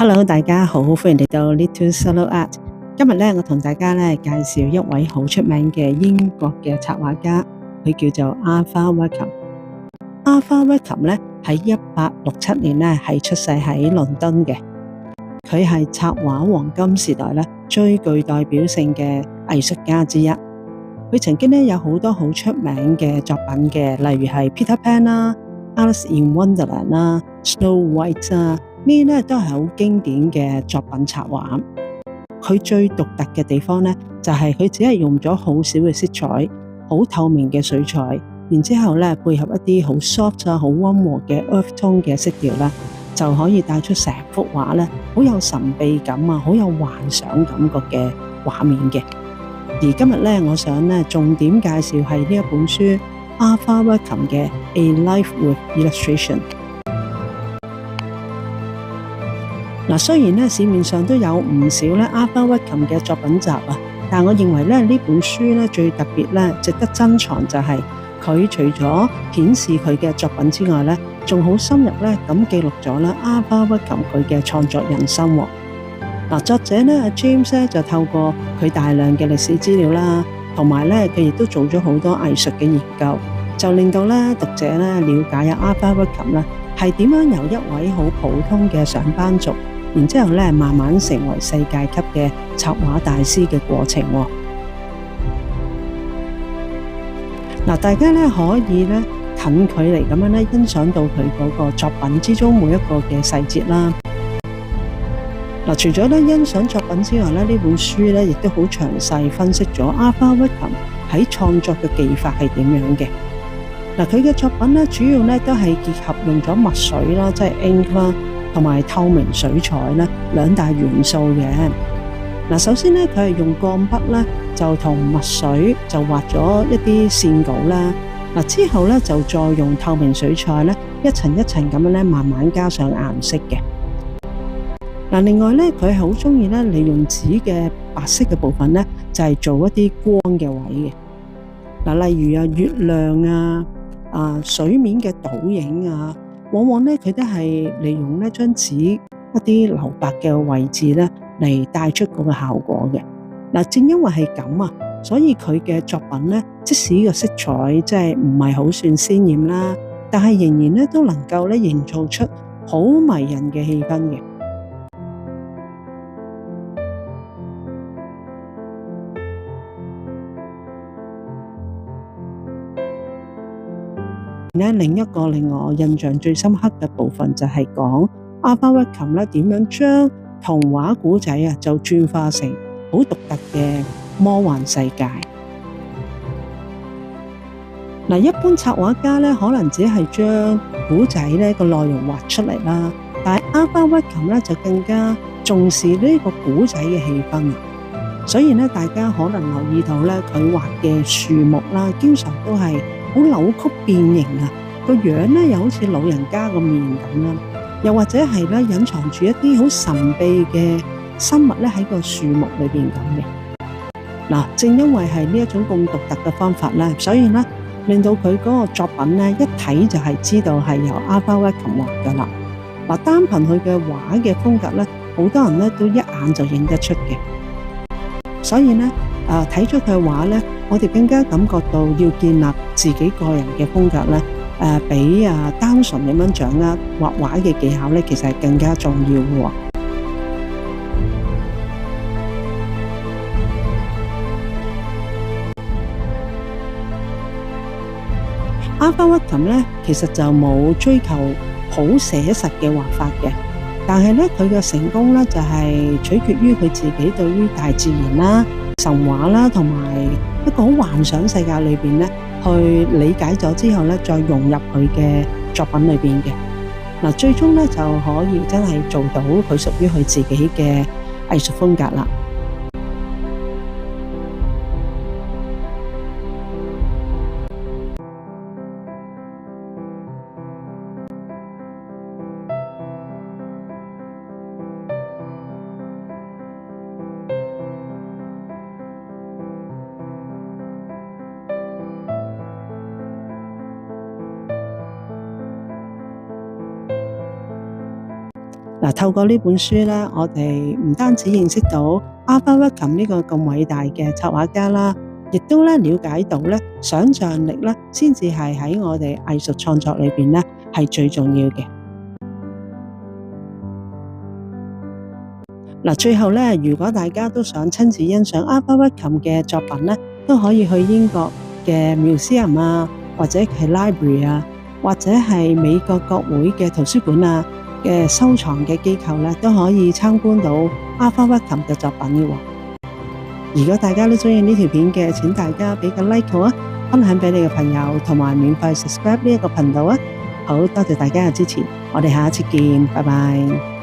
Hello，大家好，歡迎嚟到 Little Solo Art。今日咧，我同大家咧介紹一位好出名嘅英國嘅插畫家，佢叫做 Arthur Rackham。Arthur Rackham 咧喺1867年咧係出世喺倫敦嘅。佢係插畫黃金時代咧最具代表性嘅藝術家之一。佢曾經咧有好多好出名嘅作品嘅，例如係 Peter Pan 啦、Alice in Wonderland 啦、Snow White 啊。呢啲咧都係好經典嘅作品插畫。佢最獨特嘅地方咧，就係佢只係用咗好少嘅色彩，好透明嘅水彩，然之後咧配合一啲好 soft 啊、好溫和嘅 earth tone 嘅色調啦，就可以帶出成幅畫咧好有神秘感啊、好有幻想感覺嘅畫面嘅。而今日咧，我想咧重點介紹係呢一本書 Arthur Rackham 嘅 A Life with Illustration。雖然市面上都有唔少Arthur Rackham 嘅作品集啊，但我認為呢本書最特別值得珍藏就係佢除咗顯示佢嘅作品之外仲好深入咁記錄咗Arthur Rackham 佢嘅創作人生喎。作者James 就透過佢大量嘅歷史資料啦，同埋佢亦都做咗好多藝術嘅研究，就令到讀者了解Arthur Rackham係點樣由一位好普通嘅上班族，然之後慢慢成為世界級嘅插畫大師嘅過程喎。大家可以近距離咁樣欣賞到佢嗰個作品之中每一個嘅細節啦。除咗欣賞作品之外呢本書亦都好詳細分析咗Arthur Rackham喺創作嘅技法係點樣嘅。佢嘅作品主要都係結合用咗墨水啦，即係 ink 啦，同埋透明水彩兩大元素嘅。首先佢係用鋼筆就同墨水就畫咗一啲線稿啦。之後就再用透明水彩一層一層咁樣慢慢加上顏色嘅。另外佢係好中意利用紙嘅白色嘅部分就係做一啲光嘅位嘅。例如月亮水面嘅倒影往往佢都係利用張紙一啲留白嘅位置嚟帶出嗰個效果嘅。正因為係咁所以佢嘅作品即使個色彩即係唔係好算鮮豔啦，但係仍然都能夠營造出好迷人嘅氣氛嘅。另一個令我印象最深刻嘅部分就係講Arthur Rackham點樣將童話故仔就轉化成好獨特嘅魔幻世界。一般插畫家可能只係將故仔個內容畫出嚟啦，但係Arthur Rackham就更加重視呢個故仔嘅氣氛。所以大家可能留意到佢畫嘅樹木啦，經常都係好扭曲變形個樣又好似老人家個面咁啦，又或者係隱藏住一啲好神秘嘅生物喺個樹木裏邊咁嘅。正因為係呢一種咁獨特嘅方法所以令到佢嗰個作品一睇就係知道係由Arthur Rackham畫噶啦。單憑佢嘅畫嘅風格好多人都一眼就認得出嘅。所以睇咗佢嘅畫我哋更加感覺到要建立自己個人嘅風格比單純咁樣掌握畫畫嘅技巧其實係更加重要嘅。Arthur Rackham其實就冇追求好寫實嘅畫法嘅，但係佢嘅成功就係取決於佢自己對於大自然啦、神話啦，同埋一個好幻想世界裏邊去理解咗之後再融入佢嘅作品裏邊嘅。最終就可以真係做到佢屬於佢自己嘅藝術風格啦。嗱，透過呢本書咧，我哋唔單止認識到Arthur Rackham呢個咁偉大嘅策劃家啦，亦都咧了解到咧想像力咧，先至係喺我哋藝術創作裏邊咧係最重要嘅。嗱，最後咧，如果大家都想親自欣賞Arthur Rackham嘅作品咧，都可以去英國嘅 museum 啊，或者係 library 啊，或者係美國國會嘅圖書館啊嘅收藏嘅機構咧，都可以參觀到Arthur Rackham嘅作品嘅喎。如果大家都中意呢條片嘅，請大家俾個 like 啊，分享俾你嘅朋友，同埋免費 subscribe 呢一個頻道啊。好多謝大家嘅支持，我哋下一次見，拜拜。